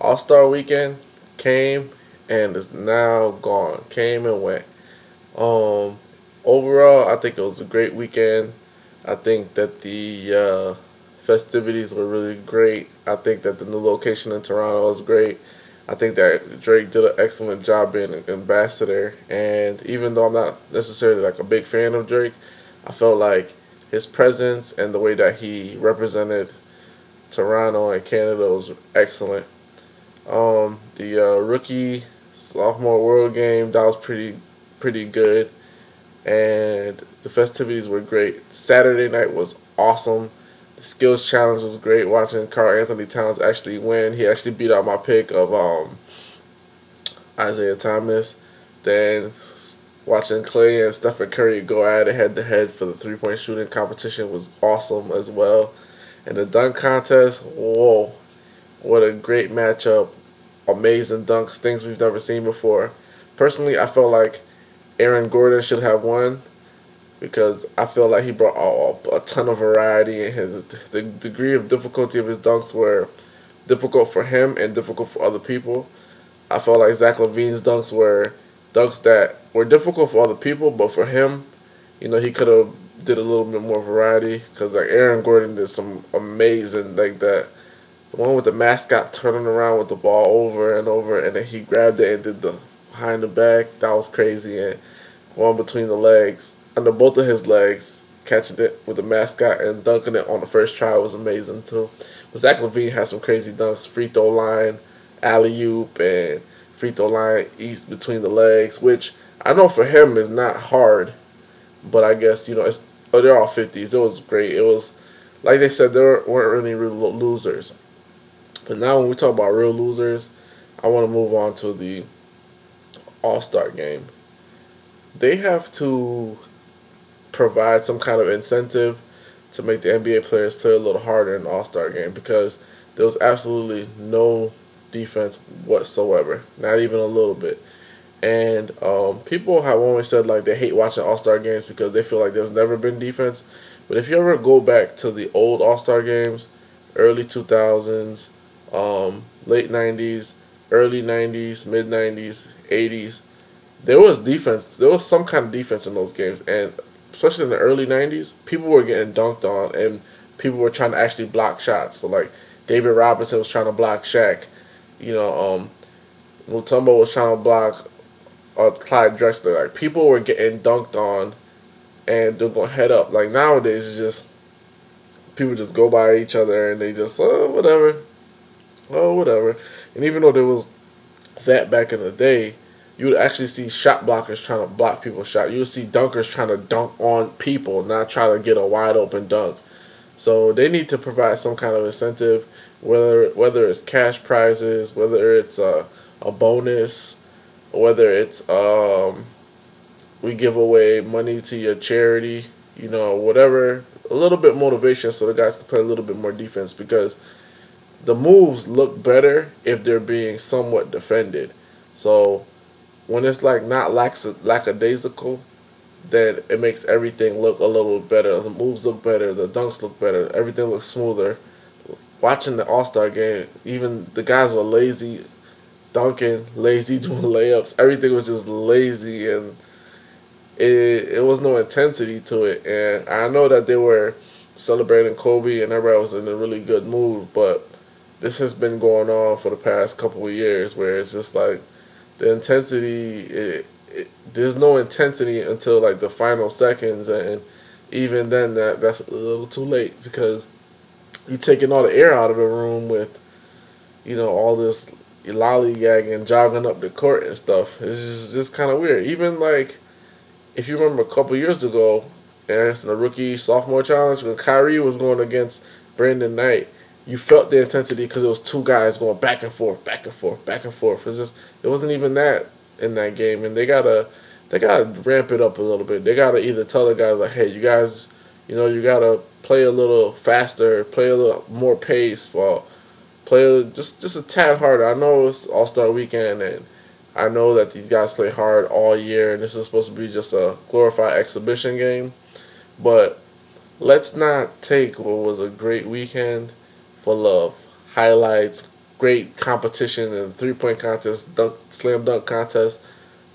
All-Star weekend came and is now gone. Came and went. Um, Overall, I think it was a great weekend. I think that the festivities were really great. I think that the new location in Toronto was great. I think that Drake did an excellent job being an ambassador. And even though I'm not necessarily like a big fan of Drake, I felt like his presence and the way that he represented Toronto and Canada was excellent. The rookie sophomore world game, that was pretty good, and the festivities were great. Saturday night was awesome. The skills challenge was great. Watching Karl Anthony Towns actually win, he actually beat out my pick of Isaiah Thomas. Then watching Clay and Stephen Curry go at it head to head for the 3-point shooting competition was awesome as well. And the dunk contest, whoa, what a great matchup. Amazing dunks, things we've never seen before. Personally, I felt like Aaron Gordon should have won because I feel like he brought a ton of variety, and the degree of difficulty of his dunks were difficult for him and difficult for other people. I felt like Zach LaVine's dunks were dunks that were difficult for other people, but for him, he could have did a little bit more variety because like Aaron Gordon did some amazing like that. The one with the mascot turning around with the ball over and over, and then he grabbed it and did the behind the back. That was crazy. And one between the legs, under both of his legs, catching it with the mascot and dunking it on the first try was amazing too. But Zach LaVine had some crazy dunks, free throw line, alley oop, and free throw line east between the legs, which I know for him is not hard, but I guess they're all 50s. It was great. It was like they said, there weren't really real losers. But now when we talk about real losers, I want to move on to the All-Star game. They have to provide some kind of incentive to make the NBA players play a little harder in the All-Star game because there was absolutely no defense whatsoever, not even a little bit. And people have always said like they hate watching All-Star games because they feel like there's never been defense. But if you ever go back to the old All-Star games, early 2000s, late 90s, early 90s, mid 90s, 80s, there was defense. There was some kind of defense in those games, and especially in the early 90s, people were getting dunked on, and people were trying to actually block shots. So like David Robinson was trying to block Shaq, Mutombo was trying to block Clyde Drexler. Like people were getting dunked on, and they're going head up. Like nowadays, it's just people just go by each other and they just whatever. And even though there was that back in the day, you would actually see shot blockers trying to block people's shot. You would see dunkers trying to dunk on people, not try to get a wide open dunk. So they need to provide some kind of incentive, whether it's cash prizes, whether it's a bonus, whether it's we give away money to your charity, whatever. A little bit motivation so the guys can play a little bit more defense because the moves look better if they're being somewhat defended. So when it's like not lackadaisical, then it makes everything look a little better. The moves look better, the dunks look better, everything looks smoother. Watching the All-Star game, even the guys were lazy dunking, lazy doing layups. Everything was just lazy, and it was no intensity to it. And I know that they were celebrating Kobe and everybody was in a really good mood, but this has been going on for the past couple of years where it's just like the intensity, there's no intensity until like the final seconds, and even then that's a little too late because you're taking all the air out of the room with all this lollygagging, jogging up the court and stuff. It's just kind of weird. Even like if you remember a couple years ago, and it's the rookie sophomore challenge when Kyrie was going against Brandon Knight, you felt the intensity because it was two guys going back and forth, back and forth, back and forth. It wasn't even that in that game, and they gotta ramp it up a little bit. They gotta either tell the guys like, hey, you guys, you gotta play a little faster, play a little more pace, play just a tad harder. I know it's All-Star weekend, and I know that these guys play hard all year, and this is supposed to be just a glorified exhibition game, but let's not take what was a great weekend full of highlights, great competition and 3-point contest, slam dunk contest.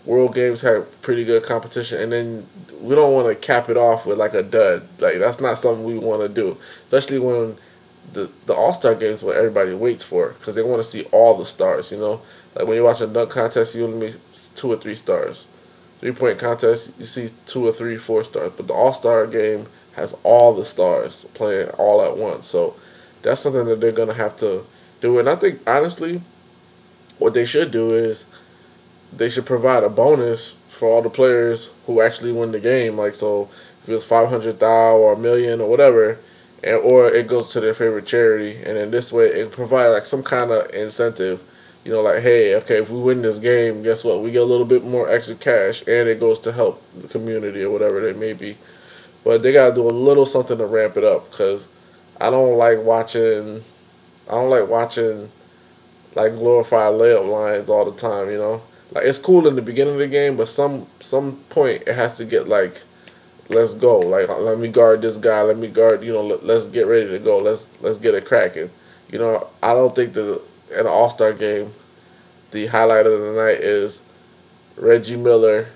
World Games had pretty good competition, and then we don't want to cap it off with like a dud. Like that's not something we want to do, especially when the All-Star Games what everybody waits for because they want to see all the stars. You know, like when you watch a dunk contest, you only see 2 or 3 stars. 3-point contest, you see 2 or 3, 4 stars. But the All-Star Game has all the stars playing all at once. So that's something that they're gonna have to do. And I think honestly, what they should do is they should provide a bonus for all the players who actually win the game. Like so, if it's 500,000 or a million or whatever, and or it goes to their favorite charity, and then this way it provides like some kind of incentive. You know, like hey, okay, if we win this game, guess what? We get a little bit more extra cash, and it goes to help the community or whatever it may be. But they gotta do a little something to ramp it up because I don't like watching. I don't like watching like glorified layup lines all the time. You know, like it's cool in the beginning of the game, but some point it has to get like let's go. Like let me guard this guy. Let me guard. You know, let's get ready to go. Let's get it cracking. You know, I don't think that in an All-Star game, the highlight of the night is Reggie Miller,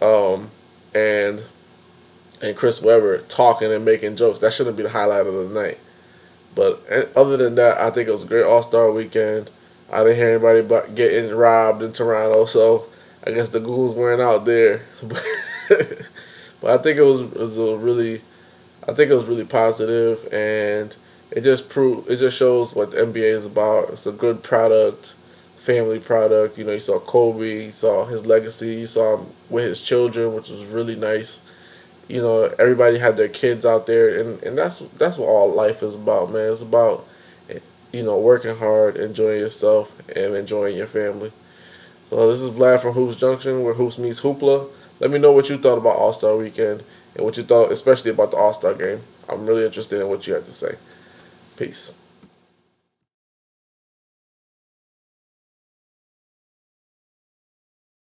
and Chris Webber talking and making jokes. That shouldn't be the highlight of the night. But other than that, I think it was a great All-Star weekend. I didn't hear anybody but getting robbed in Toronto, so I guess the ghouls weren't out there. But I think it was a really, I think it was really positive, and it just shows what the NBA is about. It's a good product, family product. You know, you saw Kobe, you saw his legacy, you saw him with his children, which was really nice. You know, everybody had their kids out there, and that's what all life is about, man. It's about, you know, working hard, enjoying yourself, and enjoying your family. So this is Vlad from Hoops Junction, where hoops meets hoopla. Let me know what you thought about All-Star Weekend and what you thought, especially about the All-Star Game. I'm really interested in what you had to say. Peace.